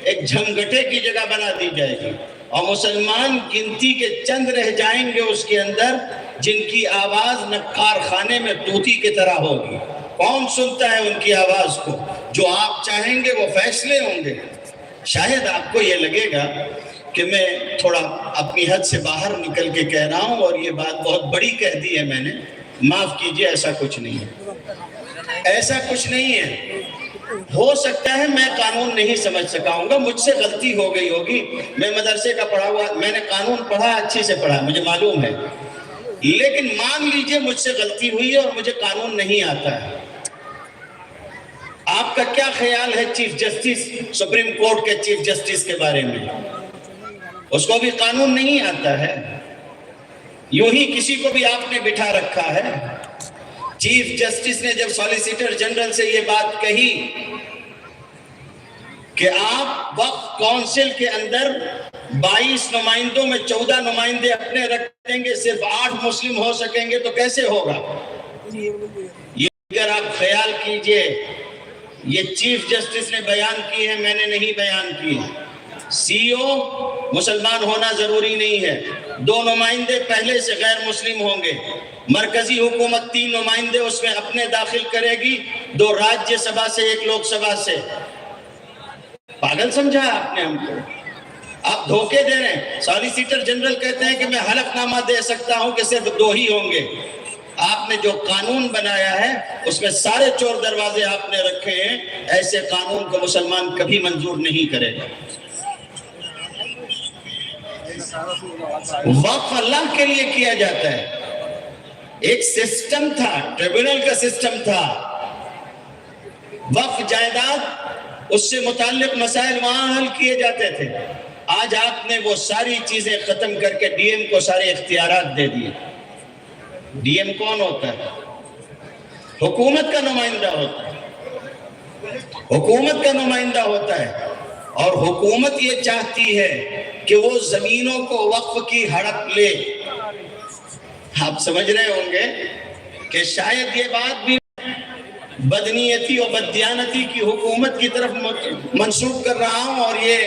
ایک جھمگٹے کی جگہ بنا دی جائے گی، اور مسلمان گنتی کے چند رہ جائیں گے اس کے اندر جن کی آواز نقار خانے میں طوطی کی طرح ہوگی۔ کون سنتا ہے ان کی آواز کو؟ جو آپ چاہیں گے وہ فیصلے ہوں گے۔ شاید آپ کو یہ لگے گا کہ میں تھوڑا اپنی حد سے باہر نکل کے کہہ رہا ہوں اور یہ بات بہت بڑی کہہ دی ہے میں نے، معاف کیجئے، ایسا کچھ نہیں ہے، ایسا کچھ نہیں ہے۔ ہو سکتا ہے میں قانون نہیں سمجھ سکا ہوں گا، مجھ سے غلطی ہو گئی ہوگی، میں مدرسے کا پڑھا ہوا، میں نے قانون پڑھا، اچھے سے پڑھا، مجھے معلوم ہے، لیکن مان لیجئے مجھ سے غلطی ہوئی ہے اور مجھے قانون نہیں آتا ہے۔ آپ کا کیا خیال ہے چیف جسٹس، سپریم کورٹ کے چیف جسٹس کے بارے میں؟ اس کو بھی قانون نہیں آتا ہے، یوں ہی کسی کو بھی آپ نے بٹھا رکھا ہے۔ چیف جسٹس نے جب سالیسیٹر جنرل سے یہ بات کہی کہ آپ وقف کونسل کے اندر 22 نمائندوں میں 14 نمائندے اپنے رکھ دیں گے، صرف 8 مسلم ہو سکیں گے، تو کیسے ہوگا؟ یہ اگر آپ خیال کیجئے، یہ چیف جسٹس نے بیان کی ہے، میں نے نہیں بیان کی۔ سی او مسلمان ہونا ضروری نہیں ہے، 2 نمائندے پہلے سے غیر مسلم ہوں گے، مرکزی حکومت 3 نمائندے اس میں اپنے داخل کرے گی، 2 راجیہ سبھا سے، 1 لوک سبھا سے۔ پاگل سمجھا آپ نے ہم کو؟ آپ دھوکے دے رہے ہیں۔ سالیسیٹر جنرل کہتے ہیں کہ میں حلف نامہ دے سکتا ہوں کہ صرف 2 ہی ہوں گے۔ آپ نے جو قانون بنایا ہے اس میں سارے چور دروازے آپ نے رکھے ہیں، ایسے قانون کو مسلمان کبھی منظور نہیں کرے گا۔ وقف اللہ کے لیے کیا جاتا ہے، ایک سسٹم تھا، ٹریبونل کا سسٹم تھا، وقف جائیداد، اس سے متعلق مسائل وہاں حل کیے جاتے تھے۔ آج آپ نے وہ ساری چیزیں ختم کر کے ڈی ایم کو سارے اختیارات دے دیے۔ ڈی ایم کون ہوتا ہے؟ حکومت کا نمائندہ ہوتا ہے، حکومت کا نمائندہ ہوتا ہے، اور حکومت یہ چاہتی ہے کہ وہ زمینوں کو وقف کی ہڑپ لے۔ آپ سمجھ رہے ہوں گے کہ شاید یہ بات بھی بدنیتی اور بددیانتی کی حکومت کی طرف منسوب کر رہا ہوں اور یہ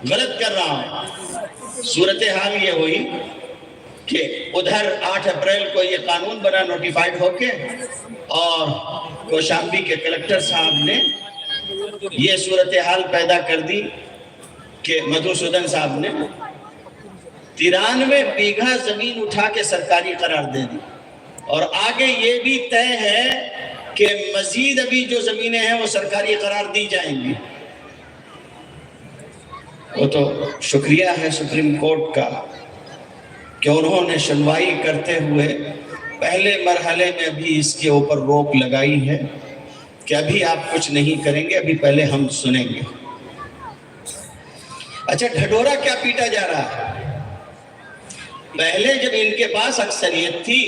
غلط کر رہا ہوں۔ صورتحال یہ ہوئی کہ ادھر 8 اپریل کو یہ قانون بنا نوٹیفائیڈ ہو کے، اور کوشامبی کے کلکٹر صاحب نے یہ صورتحال پیدا کر دی کہ مدھوسودن صاحب نے 93 بیگھہ زمین اٹھا کے سرکاری قرار دے دی، اور آگے یہ بھی طے ہے کہ مزید ابھی جو زمینیں ہیں وہ سرکاری قرار دی جائیں گی۔ وہ تو شکریہ ہے سپریم کورٹ کا کہ انہوں نے سنوائی کرتے ہوئے پہلے مرحلے میں بھی اس کے اوپر روک لگائی ہے کہ ابھی آپ کچھ نہیں کریں گے، ابھی پہلے ہم سنیں گے۔ اچھا، ڈھڈورا کیا پیٹا جا رہا ہے؟ پہلے جب ان کے پاس اکثریت تھی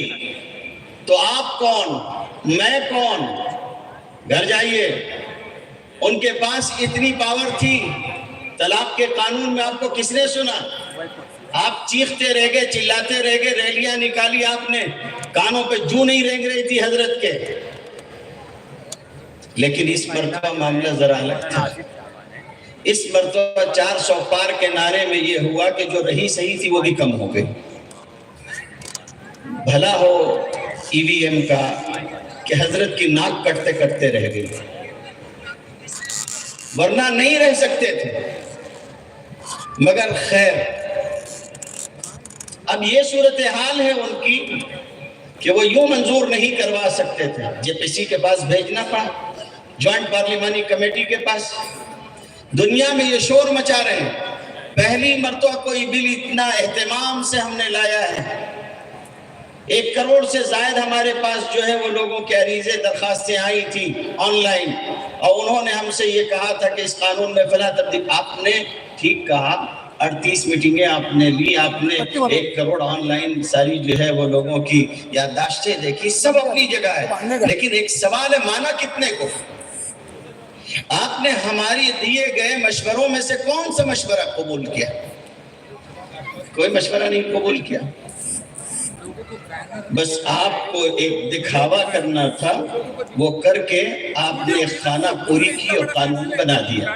تو آپ کون، میں کون، گھر جائیے، ان کے پاس اتنی پاور تھی، طلاق کے قانون میں آپ کو کس نے سنا؟ آپ چیختے رہ گئے، چلاتے رہ گئے، ریلیاں نکالی آپ نے، کانوں پہ جو نہیں رینگ رہی تھی حضرت کے، لیکن اس مرتبہ معاملہ ذرا الگ تھا۔ اس مرتبہ 400 پار کے نعرے میں یہ ہوا کہ جو رہی صحیح تھی وہ بھی کم ہو گئی۔ بھلا ہو ای وی ایم کا کہ حضرت کی ناک کٹتے کٹتے رہ گئی، ورنہ نہیں رہ سکتے تھے، مگر خیر اب یہ صورتحال ہے ان کی کہ وہ یوں منظور نہیں کروا سکتے تھے، جے پی سی کے پاس بھیجنا پڑا، جوائنٹ پارلیمانی کمیٹی کے پاس۔ دنیا میں یہ شور مچا رہے ہیں، پہلی مرتبہ کوئی بل اتنا اہتمام سے ہم نے لایا ہے، 1 کروڑ سے زائد ہمارے پاس جو ہے وہ لوگوں کے عریضے درخواستیں آئی تھی آن لائن، اور انہوں نے ہم سے یہ کہا تھا کہ اس قانون میں فلاں تبدیل۔ آپ نے ٹھیک کہا، 38 میٹنگیں آپ نے لی، آپ نے 1 کروڑ آن لائن ساری جو ہے وہ لوگوں کی یادداشتیں دیکھی، سب اپنی جگہ ہے، لیکن ایک سوال ہے، مانا کتنے کو؟ آپ نے ہماری دیے گئے مشوروں میں سے کون سا مشورہ قبول کیا؟ کوئی مشورہ نہیں قبول کیا، بس آپ کو ایک دکھاوا کرنا تھا، وہ کر کے آپ نے خانہ پوری کی اور قانون بنا دیا۔